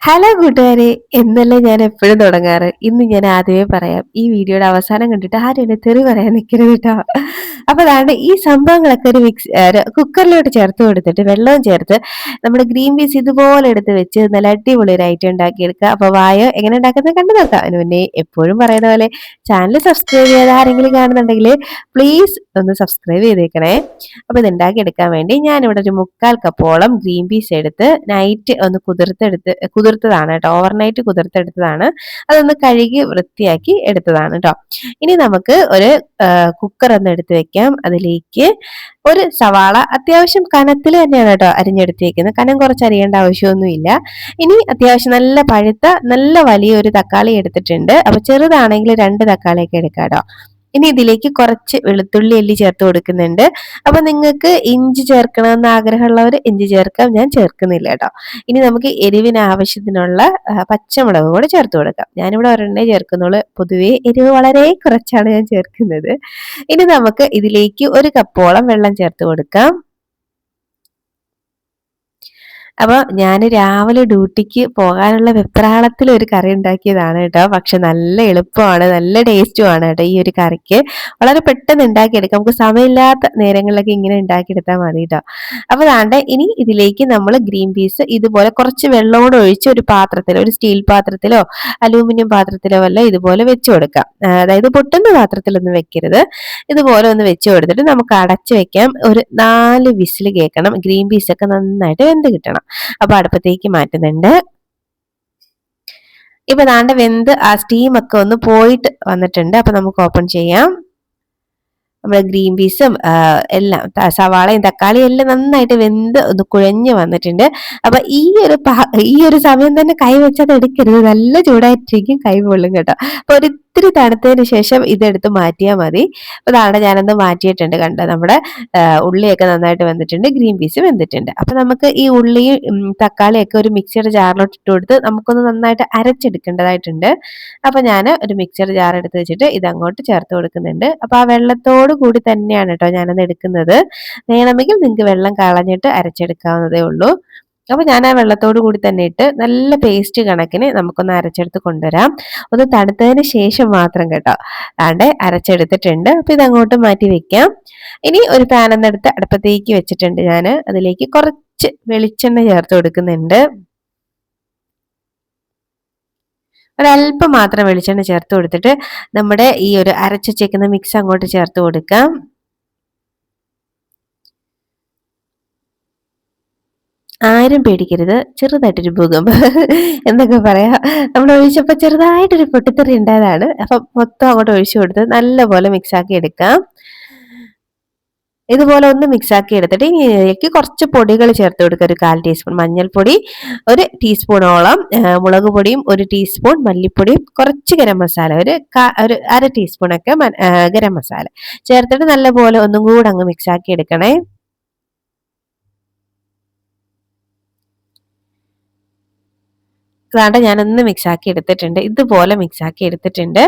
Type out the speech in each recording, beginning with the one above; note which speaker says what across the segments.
Speaker 1: Hello കൂട്ടുകാരെ, എന്നല്ലേ ഞാൻ എപ്പോഴും തുടങ്ങാറ്. ഇന്ന് ഞാൻ ആദ്യമേ പറയാം, ഈ വീഡിയോയുടെ അവസാനം കണ്ടിട്ട് ആരും എന്നെ തെറി പറയാൻ നിൽക്കരുത് കേട്ടോ. അപ്പൊ അതാണ്ട് ഈ സംഭവങ്ങളൊക്കെ ഒരു കുക്കറിലോട്ട് ചേർത്ത് കൊടുത്തിട്ട് വെള്ളവും ചേർത്ത് നമ്മുടെ ഗ്രീൻ പീസ് ഇതുപോലെ എടുത്ത് വെച്ച് നല്ല അടിപൊളി ഒരു ഐറ്റം ഉണ്ടാക്കിയെടുക്കുക. അപ്പൊ വായോ എങ്ങനെ ഉണ്ടാക്കുന്നത് കണ്ടു നോക്കാം. അതിന് മുന്നേ എപ്പോഴും പറയുന്ന പോലെ ചാനൽ സബ്സ്ക്രൈബ് ചെയ്യാതെ ആരെങ്കിലും കാണുന്നുണ്ടെങ്കിൽ പ്ലീസ് ഒന്ന് സബ്സ്ക്രൈബ് ചെയ്തേക്കണേ. അപ്പൊ ഇത് ഉണ്ടാക്കിയെടുക്കാൻ വേണ്ടി ഞാനിവിടെ ഒരു 1/4 കപ്പോളം ഗ്രീൻ പീസ് എടുത്ത് നൈറ്റ് ഒന്ന് കുതിർത്തതാണ് കേട്ടോ. ഓവർനൈറ്റ് കുതിർത്തെടുത്തതാണ്. അതൊന്ന് കഴുകി വൃത്തിയാക്കി എടുത്തതാണ് കേട്ടോ. ഇനി നമുക്ക് ഒരു കുക്കർ ഒന്ന് എടുത്ത് വെക്കാം. അതിലേക്ക് ഒരു സവാള അത്യാവശ്യം കനത്തിൽ തന്നെയാണ് കേട്ടോ അരിഞ്ഞെടുത്തേക്കുന്നത്. കനം കുറച്ച് അരിയേണ്ട ആവശ്യമൊന്നുമില്ല. ഇനി അത്യാവശ്യം നല്ല പഴുത്ത നല്ല വലിയൊരു തക്കാളി എടുത്തിട്ടുണ്ട്. അപ്പൊ ചെറുതാണെങ്കിൽ 2 തക്കാളിയൊക്കെ എടുക്കാം കേട്ടോ. ഇനി ഇതിലേക്ക് കുറച്ച് വെളുത്തുള്ളി അല്ലി ചേർത്ത് കൊടുക്കുന്നുണ്ട്. അപ്പൊ നിങ്ങൾക്ക് ഇഞ്ചി ചേർക്കണമെന്ന് ആഗ്രഹമുള്ളവർ ഇഞ്ചി ചേർക്കാം, ഞാൻ ചേർക്കുന്നില്ല കേട്ടോ. ഇനി നമുക്ക് എരിവിന് ആവശ്യത്തിനുള്ള പച്ചമുളക് കൂടെ ചേർത്ത് കൊടുക്കാം. ഞാനിവിടെ ഒരെണ്ണേ ചേർക്കുന്നുള്ളൂ. പൊതുവേ എരിവ് വളരെ കുറച്ചാണ് ഞാൻ ചേർക്കുന്നത്. ഇനി നമുക്ക് ഇതിലേക്ക് 1 കപ്പോളം വെള്ളം ചേർത്ത് കൊടുക്കാം. അപ്പൊ ഞാൻ രാവിലെ ഡ്യൂട്ടിക്ക് പോകാനുള്ള വെപ്രാളത്തിൽ ഒരു കറി ഉണ്ടാക്കിയതാണ് കേട്ടോ. പക്ഷെ നല്ല എളുപ്പമാണ്, നല്ല ടേസ്റ്റുമാണ് കേട്ടോ ഈ ഒരു കറിക്ക്. വളരെ പെട്ടെന്ന് ഉണ്ടാക്കിയെടുക്കാം. നമുക്ക് സമയമില്ലാത്ത നേരങ്ങളിലൊക്കെ ഇങ്ങനെ ഉണ്ടാക്കിയെടുത്താൽ മതി കേട്ടോ. അപ്പൊ ദാണ്ടെ ഇനി ഇതിലേക്ക് നമ്മൾ ഗ്രീൻ പീസ് ഇതുപോലെ കുറച്ച് വെള്ളം കൂടെ ഒഴിച്ച് ഒരു പാത്രത്തിലോ, ഒരു സ്റ്റീൽ പാത്രത്തിലോ അലൂമിനിയം പാത്രത്തിലോ വല്ല ഇതുപോലെ വെച്ച് കൊടുക്കാം. അതായത് പൊട്ടുന്ന പാത്രത്തിലൊന്നും വെക്കരുത്. ഇതുപോലെ ഒന്ന് വെച്ച് കൊടുത്തിട്ട് നമുക്ക് അടച്ചു വെക്കാം. ഒരു 4 വിസിൽ കേൾക്കണം. ഗ്രീൻ പീസ് ഒക്കെ നന്നായിട്ട് വെന്ത് കിട്ടണം. അപ്പൊ അടുപ്പത്തേക്ക് മാറ്റുന്നുണ്ട്. ഇപ്പൊ ദാണ്ട വെന്ത് ആ സ്റ്റീം ഒക്കെ ഒന്ന് പോയിട്ട് വന്നിട്ടുണ്ട്. അപ്പൊ നമുക്ക് ഓപ്പൺ ചെയ്യാം. നമ്മുടെ ഗ്രീൻ പീസും എല്ലാം സവാളയും തക്കാളിയും എല്ലാം നന്നായിട്ട് വെന്ത് ഒന്ന് കുഴഞ്ഞു വന്നിട്ടുണ്ട്. അപ്പൊ ഈ ഒരു സമയം തന്നെ കൈ വെച്ചത് എടുക്കരുത്, നല്ല ചൂടായിട്ടിരിക്കും, കൈ പൊള്ളും കേട്ടോ. അപ്പൊ ഒരിത്തിരി തണുത്തതിന് ശേഷം ഇതെടുത്ത് മാറ്റിയാൽ മതി. അപ്പൊ അതാണ് ഞാനത് മാറ്റിയിട്ടുണ്ട്. കണ്ടോ, നമ്മുടെ ഉള്ളിയൊക്കെ നന്നായിട്ട് വെന്തിട്ടുണ്ട്, ഗ്രീൻ പീസ് വെന്തിട്ടുണ്ട്. അപ്പൊ നമുക്ക് ഈ ഉള്ളിയും തക്കാളിയൊക്കെ ഒരു മിക്സിയുടെ ജാറിലോട്ട് ഇട്ട് കൊടുത്ത് നമുക്കൊന്ന് നന്നായിട്ട് അരച്ചെടുക്കേണ്ടതായിട്ടുണ്ട്. അപ്പൊ ഞാൻ ഒരു മിക്സിയുടെ ജാർ എടുത്ത് വെച്ചിട്ട് ഇത് അങ്ങോട്ട് ചേർത്ത് കൊടുക്കുന്നുണ്ട്. അപ്പൊ ആ വെള്ളത്തോട് കൂടി തന്നെയാണ് കേട്ടോ ഞാനത് എടുക്കുന്നത്. വേണമെങ്കിൽ നിങ്ങൾക്ക് വെള്ളം കളഞ്ഞിട്ട് അരച്ചെടുക്കാവുന്നതേ ഉള്ളൂ. അപ്പൊ ഞാൻ ആ വെള്ളത്തോട് കൂടി തന്നെ ഇട്ട് നല്ല പേസ്റ്റ് കണക്കിന് നമുക്കൊന്ന് അരച്ചെടുത്ത് കൊണ്ടുവരാം. ഒന്ന് തണുത്തതിന് ശേഷം മാത്രം കേട്ടോ. അതാണ്ട് അരച്ചെടുത്തിട്ടുണ്ട്. അപ്പൊ ഇത് അങ്ങോട്ട് മാറ്റി വെക്കാം. ഇനി ഒരു പാൻ ഒന്നെടുത്ത് അടുപ്പത്തേക്ക് വെച്ചിട്ടുണ്ട് ഞാൻ. അതിലേക്ക് കുറച്ച് വെളിച്ചെണ്ണ ചേർത്ത് കൊടുക്കുന്നുണ്ട്. ഒരല്പം മാത്രം വെളിച്ചെണ്ണ ചേർത്ത് കൊടുത്തിട്ട് നമ്മുടെ ഈ ഒരു അരച്ചു വെച്ചേക്കുന്ന മിക്സ് അങ്ങോട്ട് ചേർത്ത് കൊടുക്കാം. ആരും പേടിക്കരുത്, ചെറുതായിട്ടൊരു ഭൂകമ്പം എന്നൊക്കെ പറയാം. നമ്മൾ ഒഴിച്ചപ്പോൾ ചെറുതായിട്ടൊരു പൊട്ടിത്തെറി ഉണ്ടായതാണ്. അപ്പം മൊത്തം അങ്ങോട്ട് ഒഴിച്ചു കൊടുത്ത് നല്ലപോലെ മിക്സ് ആക്കി എടുക്കാം. ഇതുപോലെ ഒന്ന് മിക്സ് ആക്കി എടുത്തിട്ട് ഇനി ഇതിലേക്ക് കുറച്ച് പൊടികൾ ചേർത്ത് കൊടുക്കുക. ഒരു 1/4 ടീസ്പൂൺ മഞ്ഞൾപ്പൊടി, 1 ടീസ്പൂണോളം മുളക് പൊടിയും, 1 ടീസ്പൂൺ മല്ലിപ്പൊടിയും, കുറച്ച് ഗരം മസാല, ഒരു 1/2 ടീസ്പൂണൊക്കെ ഗരം മസാല ചേർത്തിട്ട് നല്ലപോലെ ഒന്നും കൂടെ അങ്ങ് മിക്സ് ആക്കി എടുക്കണേ. അതാണ്ട് ഞാനൊന്ന് മിക്സ് ആക്കി എടുത്തിട്ടുണ്ട്. ഇതുപോലെ മിക്സ് ആക്കി എടുത്തിട്ടുണ്ട്.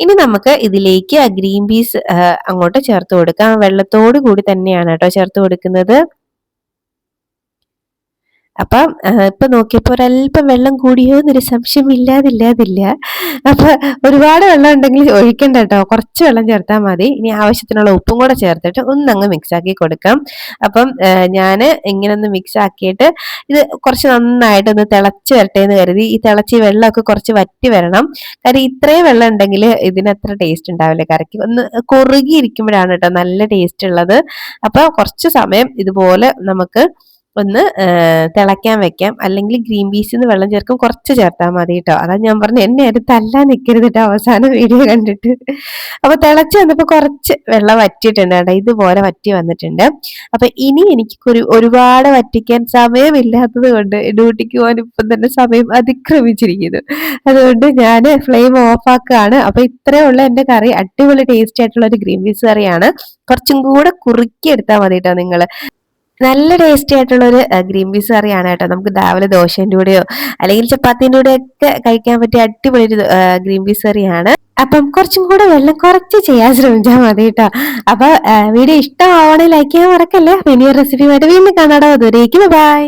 Speaker 1: ഇനി നമുക്ക് ഇതിലേക്ക് ആ ഗ്രീൻ പീസ് അങ്ങോട്ട് ചേർത്ത് കൊടുക്കാം. വെള്ളത്തോട് കൂടി തന്നെയാണ് കേട്ടോ ചേർത്ത് കൊടുക്കുന്നത്. അപ്പം ഇപ്പൊ നോക്കിയപ്പോ ഒരല്പം വെള്ളം കൂടിയോ എന്നൊരു സംശയം ഇല്ലാതില്ല. അപ്പൊ ഒരുപാട് വെള്ളം ഉണ്ടെങ്കിൽ ഒഴിക്കണ്ട കേട്ടോ, കുറച്ച് വെള്ളം ചേർത്താൽ മതി. ഇനി ആവശ്യത്തിനുള്ള ഉപ്പും കൂടെ ചേർത്തിട്ട് ഒന്നങ്ങ് മിക്സ് ആക്കി കൊടുക്കാം. അപ്പം ഞാൻ ഇങ്ങനെ ഒന്ന് മിക്സ് ആക്കിയിട്ട് ഇത് കുറച്ച് നന്നായിട്ട് ഒന്ന് തിളച്ച് വരട്ടെ എന്ന് കരുതി. ഈ തിളച്ച് വെള്ളമൊക്കെ കുറച്ച് വറ്റി വരണം. കാര്യം ഇത്രയും വെള്ളം ഉണ്ടെങ്കിൽ ഇതിനത്ര ടേസ്റ്റ് ഉണ്ടാവില്ല. കറിക്ക് ഒന്ന് കുറുകിയിരിക്കുമ്പോഴാണ് കേട്ടോ നല്ല ടേസ്റ്റ് ഉള്ളത്. അപ്പൊ കുറച്ച് സമയം ഇതുപോലെ നമുക്ക് ഒന്ന് തിളയ്ക്കാൻ വെക്കാം. അല്ലെങ്കിൽ ഗ്രീൻ പീസിന്ന് വെള്ളം ചേർക്കും, കുറച്ച് ചേർത്താൽ മതി കേട്ടോ. അതാ ഞാൻ പറഞ്ഞു, എന്നെ അത് തല്ലാൻ നിൽക്കരുത് കേട്ടോ അവസാനം വീഡിയോ കണ്ടിട്ട്. അപ്പൊ തിളച്ച് വന്നപ്പോ കുറച്ച് വെള്ളം വറ്റിയിട്ടുണ്ട് കേട്ടോ, ഇതുപോലെ വറ്റി വന്നിട്ടുണ്ട്. അപ്പൊ ഇനി എനിക്ക് ഒരുപാട് വറ്റിക്കാൻ സമയമില്ലാത്തത് കൊണ്ട് ഡ്യൂട്ടിക്ക് പോകാൻ ഇപ്പം തന്നെ സമയം അതിക്രമിച്ചിരിക്കുന്നു. അതുകൊണ്ട് ഞാൻ ഫ്ലെയിം ഓഫ് ആക്കുകയാണ്. അപ്പൊ ഇത്രയേ ഉള്ള എന്റെ കറി. അടിപൊളി ടേസ്റ്റ് ആയിട്ടുള്ള ഒരു ഗ്രീൻ പീസ് കറിയാണ്. കുറച്ചും കൂടെ കുറുക്കി എടുത്താൽ മതി കേട്ടോ നിങ്ങൾ. നല്ല ടേസ്റ്റി ആയിട്ടുള്ള ഒരു ഗ്രീൻ പീസ് കറിയാണ് കേട്ടോ. നമുക്ക് രാവിലെ ദോശേന്റെ കൂടെയോ അല്ലെങ്കിൽ ചപ്പാത്തിന്റെ കൂടെ ഒക്കെ കഴിക്കാൻ പറ്റിയ അടിപൊളി ഒരു ഗ്രീൻ പീസ് കറിയാണ്. അപ്പം കുറച്ചും കൂടെ വെള്ളം കുറച്ച് ചെയ്യാൻ ശ്രമിച്ചാൽ മതി കേട്ടോ. അപ്പൊ വീഡിയോ ഇഷ്ടമാവണേ ലൈക്ക് ചെയ്യാൻ മറക്കല്ലേ. ഇനിയൊരു റെസിപ്പിയുമായിട്ട് വീണ്ടും കാണാടോ. അതുവരേക്കും ബൈ.